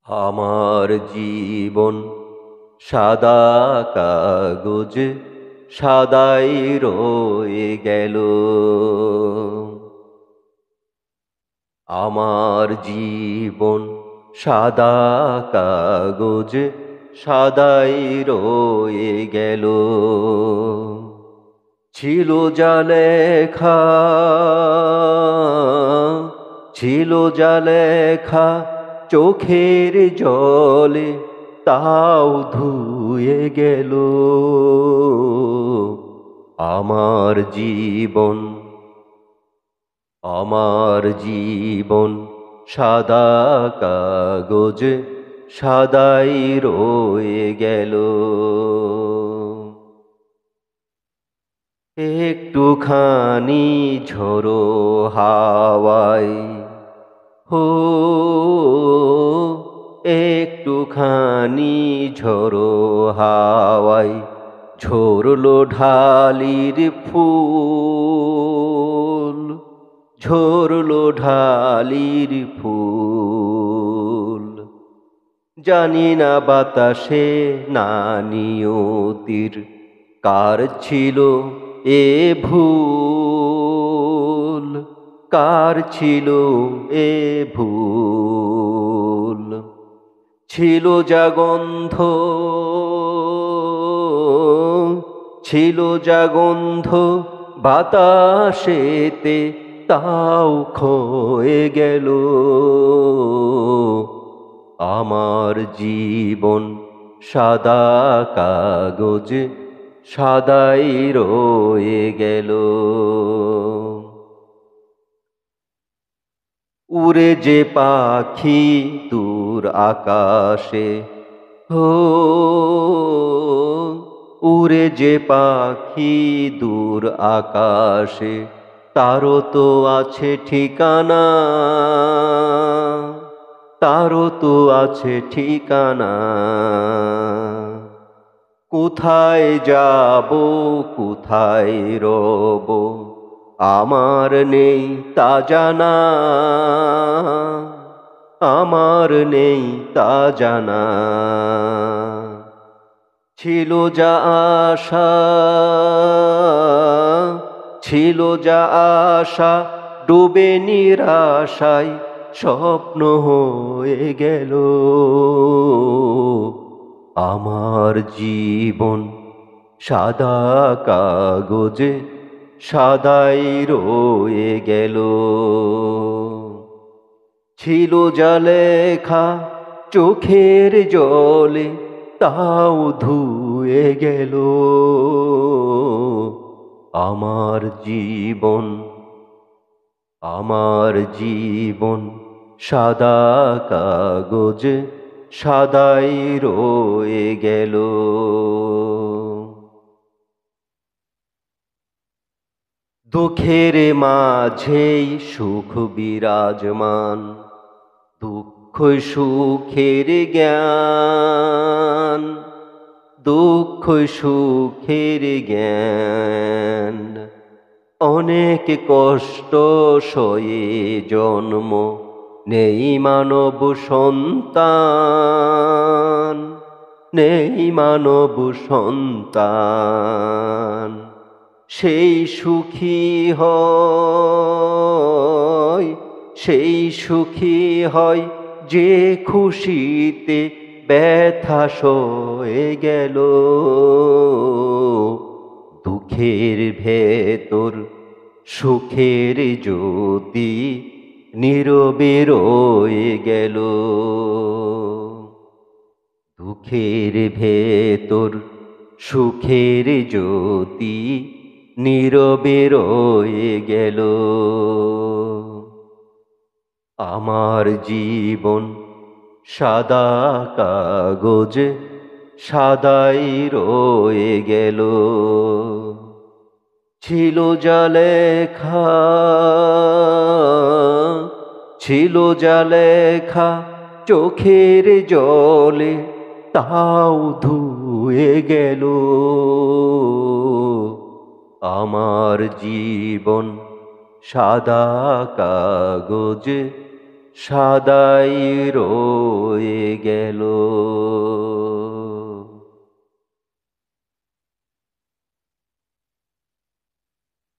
আমার জীবন সাদা কাগজ, সাদাই রয়ে গেল। আমার জীবন সাদা কাগজ, সাদাই রয়ে গেল। ছিল যা লেখা, ছিল যা লেখা চোখের জলে, তাও ধুয়ে গেল। আমার জীবন, আমার জীবন সাদা কাগজ, সাদাই রয়ে গেল। একটুখানি ঝোড়ো হাওয়ায়, হো একটুখানি ঝোড়ো হাওয়ায় ঝরলো ঢালির ফুল, ঝরলো ঢালির ফুল। জানি না বাতাসে না নিয়তির কার ছিল এ ভুল, কার ছিল এ ভুল। ছিল যা গন্ধ, ছিল যা গন্ধ বাতাসেতে, তাও ক্ষয়ে গেল। আমার জীবন সাদা কাগজ, সাদাই রয়ে গেল। উড়ে যে পাখি দূর আকাশে, হো উড়ে যে পাখি দূর আকাশে, তারও তো আছে ঠিকানা, তারও তো আছে ঠিকানা। কোথায় যাব, কোথায় রব, আমার নেই তা জানা, আমার নেই তা জানা। ছিল যা আশা, ছিল যা আশা ডুবে নিরাশায় স্বপ্ন হয়ে গেল। আমার জীবন সাদা কাগজে, সাদাই রয়ে গেল। ছিল যা লেখা চোখের জলে, তাও ধুয়ে গেল। আমার জীবন, আমার জীবন সাদা কাগজ, সাদাই রয়ে গেল। দুঃখের মাঝেই সুখ বিরাজমান, দুঃখ সুখের জ্ঞান, দুঃখ সুখের জ্ঞান। অনেক কষ্ট সয়ে জন্ম নেই মানব সন্তান, নেই মানব সন্তান। সেই সুখী হয়, সেই সুখী হয় যে খুশিতে ব্যথা সয়ে গেল। দুঃখের ভেতর সুখের জ্যোতি নীরবে রয়ে গেল। দুঃখের ভেতর সুখের জ্যোতি নীরবে রয়ে গেল। আমার জীবন সাদা কাগজ, সাদাই রয়ে গেল। ছিল যা লেখা, ছিল যা লেখা চোখের জলে, তাও ধুয়ে গেল। আমার জীবন সাদা কাগজ, সাদাই রয়ে গেল।